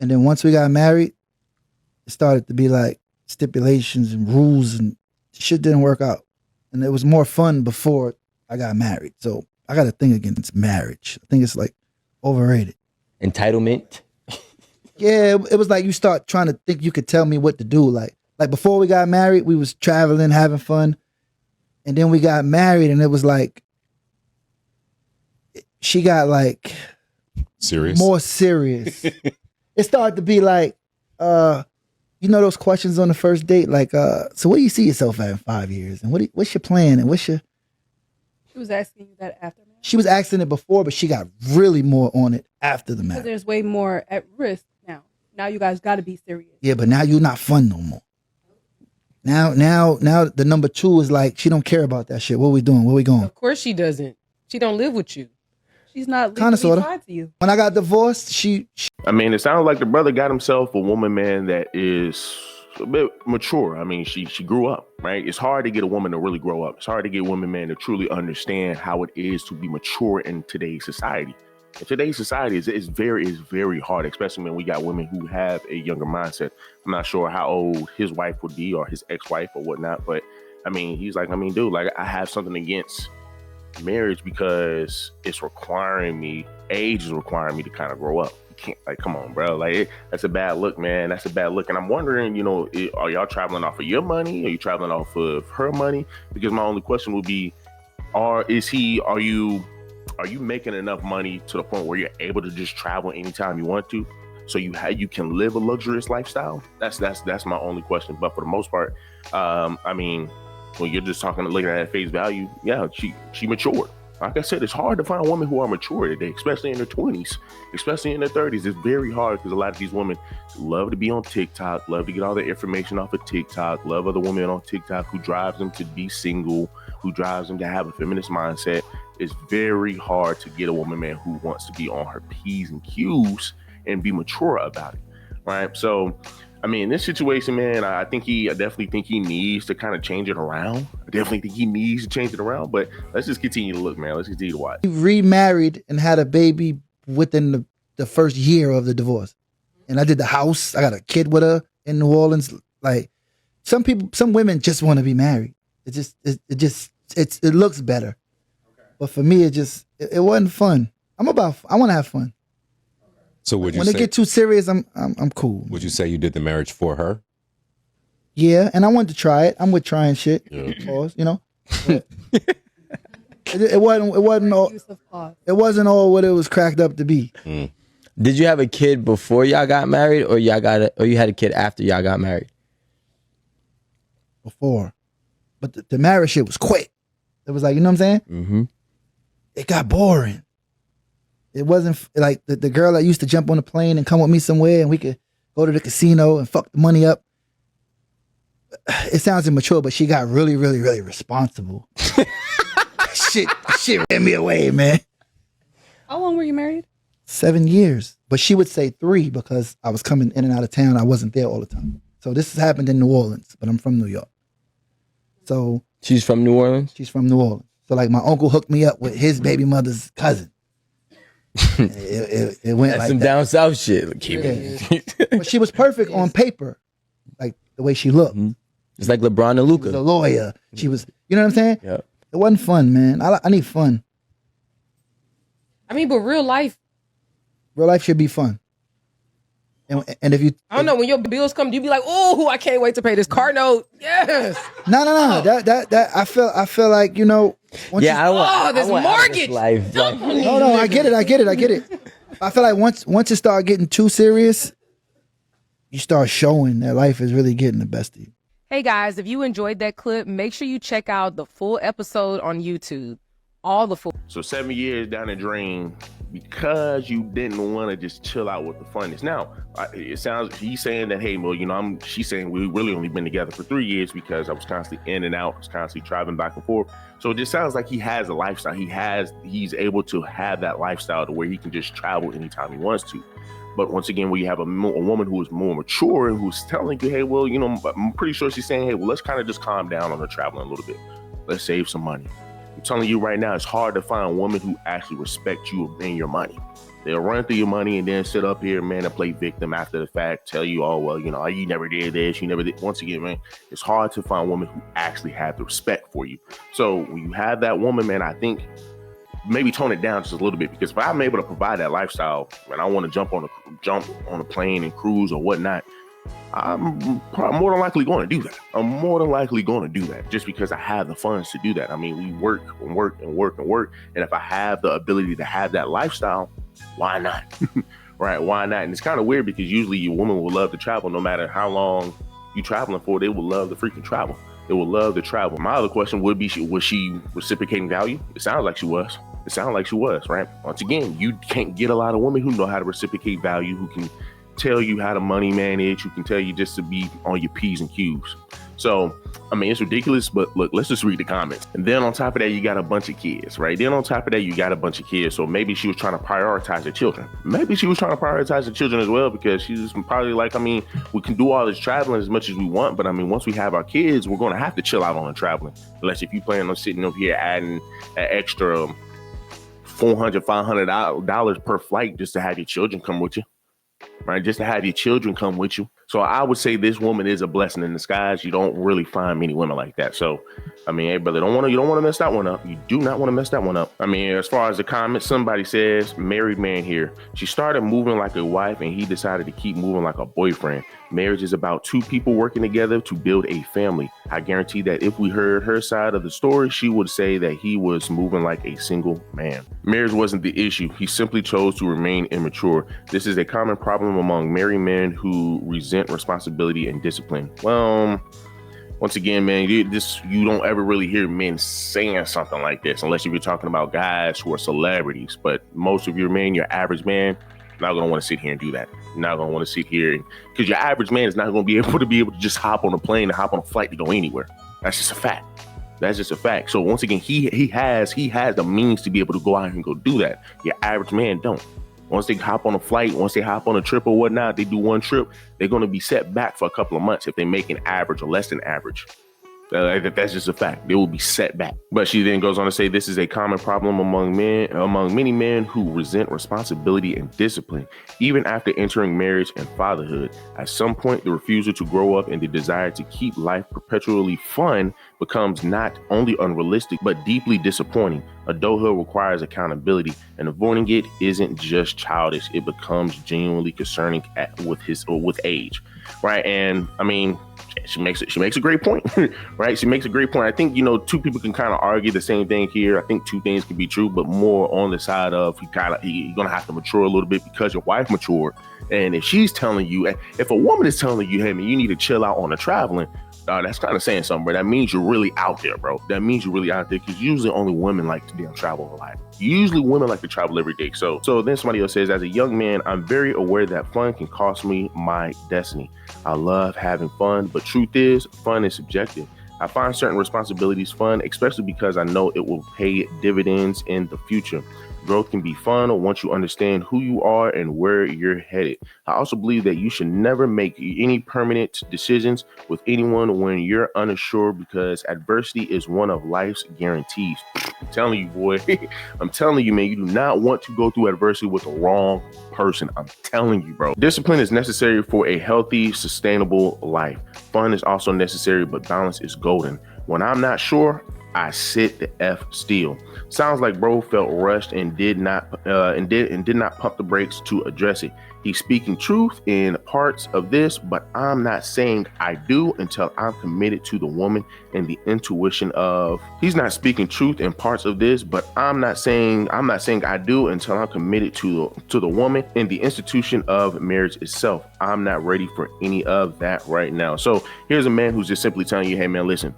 And then once we got married, it started to be like stipulations and rules, and shit didn't work out. And it was more fun before I got married. So I got a thing against marriage. I think it's like overrated. Entitlement. Yeah, it was like you start trying to think you could tell me what to do. Like before we got married, we was traveling, having fun. And then we got married and it was like, she got like serious, more serious. It started to be like, you know those questions on the first date? Like, so what do you see yourself at in 5 years? And what's your plan? And She was asking you that after marriage? She was asking it before, but she got really more on it after the Because marriage. there's way more at risk now. Now you guys got to be serious. Yeah, but now you're not fun no more. Now the number 2 is like, she don't care about that shit. What we doing? Where we going? Of course she doesn't. She don't live with you. She's not Kinda, sorta. tied to you. When I got divorced, she I mean, it sounds like the brother got himself a woman, man, that is a bit mature. I mean, she grew up, right? It's hard to get a woman to really grow up. It's hard to get women, man, to truly understand how it is to be mature in today's society. In today's society, it's very hard, especially when we got women who have a younger mindset. I'm not sure how old his wife would be or his ex-wife or whatnot, but I mean, he's like, dude, like I have something against marriage because it's requiring me, age is requiring me to kind of grow up. You can't, like, come on, bro. Like, that's a bad look, man. That's a bad look. And I'm wondering, you know, are y'all traveling off of your money? Are you traveling off of her money? Because my only question would be, are you making enough money to the point where you're able to just travel anytime you want to? So you can live a luxurious lifestyle? That's my only question. But for the most part, I mean, when you're just looking at it at face value, yeah, she matured. Like I said, it's hard to find women who are mature today, especially in their 20s, especially in their 30s. It's very hard because a lot of these women love to be on TikTok, love to get all their information off of TikTok, love other women on TikTok who drives them to be single, who drives them to have a feminist mindset. It's very hard to get a woman, man, who wants to be on her P's and Q's and be mature about it, right? So, I mean, in this situation, man, I definitely think he needs to kind of change it around. I definitely think he needs to change it around, but let's just continue to look, man. Let's continue to watch. He remarried and had a baby within the first year of the divorce. And I did the house. I got a kid with her in New Orleans. Like, some women just want to be married. It looks better. But for me, it wasn't fun. I want to have fun. So when it get too serious, I'm cool. Would you say you did the marriage for her? Yeah, and I wanted to try it. I'm with trying shit. Yeah. Pause, you know. It wasn't all what it was cracked up to be. Mm. Did you have a kid before y'all got married, or you had a kid after y'all got married? Before, but the marriage shit was quick. It was like, you know what I'm saying? Mm-hmm. It got boring. It wasn't like the girl that used to jump on the plane and come with me somewhere and we could go to the casino and fuck the money up. It sounds immature, but she got really, really, really responsible. shit ran me away, man. How long were you married? 7 years. But she would say 3 because I was coming in and out of town. I wasn't there all the time. So this has happened in New Orleans, but I'm from New York. So she's from New Orleans? She's from New Orleans. So like my uncle hooked me up with his baby mother's cousin. It went That's like some that. down south shit. But she was perfect on paper, like the way she looked. Mm-hmm. It's like LeBron and Luka. She was a lawyer. She was, you know what I'm saying? Yeah. It wasn't fun, man. I need fun. I mean, but real life should be fun. And if you, I don't know, when your bills come, you be like, oh, I can't wait to pay this car note. Yes. No. That I feel like, you know. This mortgage. Life. No, I get it. I feel like once it start getting too serious, you start showing that life is really getting the best of you. Hey guys, if you enjoyed that clip, make sure you check out the full episode on YouTube. All the full. So 7 years down the drain because you didn't want to just chill out with the funness. Now, it sounds, he's saying that, hey, well, you know, she's saying we really only been together for 3 years because I was constantly in and out, I was constantly traveling back and forth. So it just sounds like he has a lifestyle. He's able to have that lifestyle to where he can just travel anytime he wants to. But once again, we have a woman who is more mature and who's telling you, hey, well, you know, I'm pretty sure she's saying, hey, well, let's kind of just calm down on the traveling a little bit. Let's save some money. telling you right now, it's hard to find women who actually respect you and your money. They'll run through your money and then sit up here, man, and play victim after the fact, tell you, oh, well, you know, you never did this, you never did. Once again, man, it's hard to find women who actually have the respect for you. So when you have that woman, man, I think maybe tone it down just a little bit, because if I'm able to provide that lifestyle and I want to jump on a plane and cruise or whatnot, I'm more than likely going to do that. I'm more than likely going to do that just because I have the funds to do that. I mean, we work and work and work and work. And if I have the ability to have that lifestyle, why not? Right? Why not? And it's kind of weird because usually your woman will love to travel no matter how long you traveling for. They will love to freaking travel. They will love to travel. My other question would be, was she reciprocating value? It sounds like she was. It sounded like she was, right? Once again, you can't get a lot of women who know how to reciprocate value, who can tell you how to money manage, who can tell you just to be on your P's and Q's. So, I mean, it's ridiculous, but look, let's just read the comments. And then on top of that, you got a bunch of kids, right? Then on top of that, you got a bunch of kids. So maybe she was trying to prioritize the children. Maybe she was trying to prioritize the children as well, because she's probably like, I mean, we can do all this traveling as much as we want, but I mean, once we have our kids, we're going to have to chill out on the traveling. Unless if you plan on sitting over here adding an extra $400, $500 per flight just to have your children come with you. Right, just to have your children come with you. So I would say this woman is a blessing in disguise. You don't really find many women like that. So, I mean, hey, brother, you don't want to mess that one up. You do not want to mess that one up. I mean, as far as the comments, somebody says, married man here. She started moving like a wife and he decided to keep moving like a boyfriend. Marriage is about two people working together to build a family. I guarantee that if we heard her side of the story, she would say that he was moving like a single man. Marriage wasn't the issue. He simply chose to remain immature. This is a common problem among married men who resent responsibility and discipline. Well, once again, man, you don't ever really hear men saying something like this unless you're talking about guys who are celebrities. But most of your men, your average man, not going to want to sit here and do that. You're not going to want to sit here, because your average man is not going to be able to just hop on a plane and hop on a flight to go anywhere. That's just a fact. That's just a fact. So once again, he has the means to be able to go out and go do that. Your average man don't. Once they hop on a flight, once they hop on a trip or whatnot, they do one trip, they're going to be set back for a couple of months if they make an average or less than average. That's just a fact. They will be set back. But she then goes on to say, this is a common problem among many men who resent responsibility and discipline, even after entering marriage and fatherhood. At some point, the refusal to grow up and the desire to keep life perpetually fun becomes not only unrealistic, but deeply disappointing. Adulthood requires accountability, and avoiding it isn't just childish. It becomes genuinely concerning with age, right? And I mean, she makes a great point, right? She makes a great point. I think, two people can kind of argue the same thing here. I think two things can be true, but more on the side of you're going to have to mature a little bit because your wife matured. And if she's telling you, if a woman is telling you, hey, man, you need to chill out on the traveling, that's kind of saying something, bro. That means you're really out there, bro. That means you're really out there, because usually only women like to damn travel a lot. Usually women like to travel every day. So then somebody else says, as a young man, I'm very aware that fun can cost me my destiny. I love having fun, but truth is, fun is subjective. I find certain responsibilities fun, especially because I know it will pay dividends in the future. Growth can be fun once you understand who you are and where you're headed. I also believe that you should never make any permanent decisions with anyone when you're unsure, because adversity is one of life's guarantees. I'm telling you, boy. I'm telling you, man, you do not want to go through adversity with the wrong person. I'm telling you, bro. Discipline is necessary for a healthy, sustainable life. Fun is also necessary, but balance is golden. When I'm not sure, I sit the F still. Sounds like bro felt rushed and did not pump the brakes to address it. He's speaking truth in parts of this, but I'm not saying I do until I'm committed to the woman and the intuition of. He's not speaking truth in parts of this, but I'm not saying I do until I'm committed to the woman and the institution of marriage itself. I'm not ready for any of that right now. So here's a man who's just simply telling you, hey man, listen.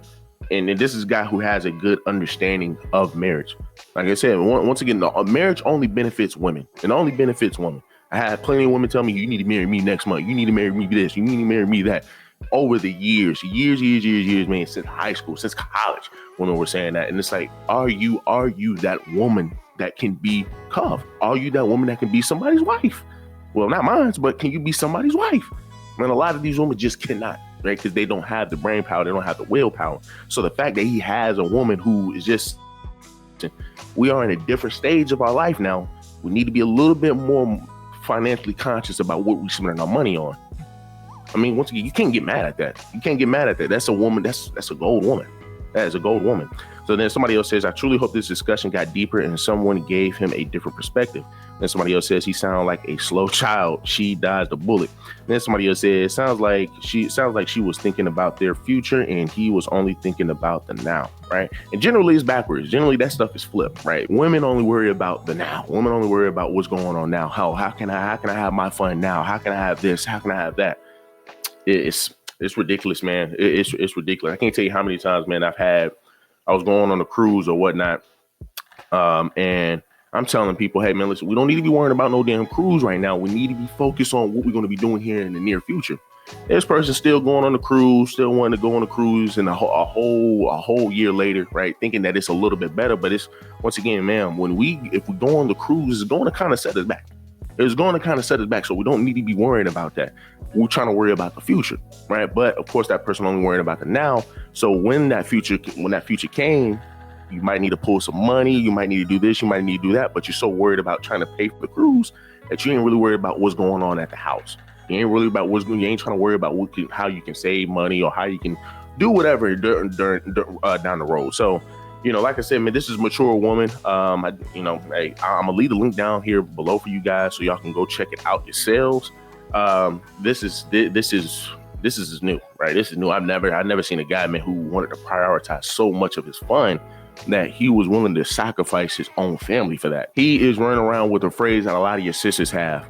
And this is a guy who has a good understanding of marriage. Like I said, once again, marriage only benefits women. It only benefits women. I had plenty of women tell me, you need to marry me next month. You need to marry me this. You need to marry me that. Over the years, man, since high school, since college, women were saying that. And it's like, are you that woman that can be Cov? Are you that woman that can be somebody's wife? Well, not mine, but can you be somebody's wife? Man, a lot of these women just cannot. Right? Because they don't have the brain power, they don't have the willpower. So the fact that he has a woman who is just We are in a different stage of our life now. We need to be a little bit more financially conscious about what we're spending our money on. I mean, once again, you can't get mad at that. You can't get mad at that. That's a woman. That's a gold woman. That is a gold woman. So then somebody else says, I truly hope this discussion got deeper and someone gave him a different perspective. Then somebody else says, he sounds like a slow child. She dodged the bullet. Then somebody else says, sounds like she was thinking about their future and he was only thinking about the now, right? And generally it's backwards. Generally that stuff is flipped, right? Women only worry about the now. Women only worry about what's going on now. How can I have my fun now? How can I have this? How can I have that? It's ridiculous, man. It's ridiculous. I can't tell you how many times, man, I was going on a cruise or whatnot. And I'm telling people, hey, man, listen, we don't need to be worrying about no damn cruise right now. We need to be focused on what we're going to be doing here in the near future. This person's still going on the cruise, still wanting to go on the cruise, and a whole year later, right, thinking that it's a little bit better. But it's, once again, man, if we go on the cruise, it's going to kind of set us back. It's going to kind of set us back. So we don't need to be worrying about that. We're trying to worry about the future, right? But of course, that person only worrying about the now. So when that future came, you might need to pull some money. You might need to do this. You might need to do that. But you're so worried about trying to pay for the cruise that you ain't really worried about what's going on at the house. You ain't really about you ain't trying to worry about how you can save money or how you can do whatever down the road. So, you know, like I said, man, this is a mature woman. I'm gonna leave the link down here below for you guys so y'all can go check it out yourselves. This is new, right? This is new. I've never seen a guy, man, who wanted to prioritize so much of his fun that he was willing to sacrifice his own family for that. He is running around with a phrase that a lot of your sisters have.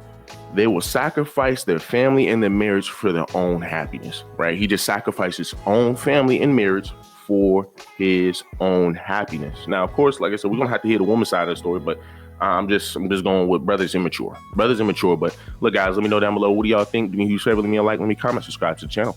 They will sacrifice their family and their marriage for their own happiness, right? He just sacrificed his own family and marriage for his own happiness. Now, of course, like I said, we're gonna have to hear the woman's side of the story, but I'm just going with brothers immature. But look, guys, let me know down below. What do y'all think? Do you favor? Leave me a like, let me comment, subscribe to the channel.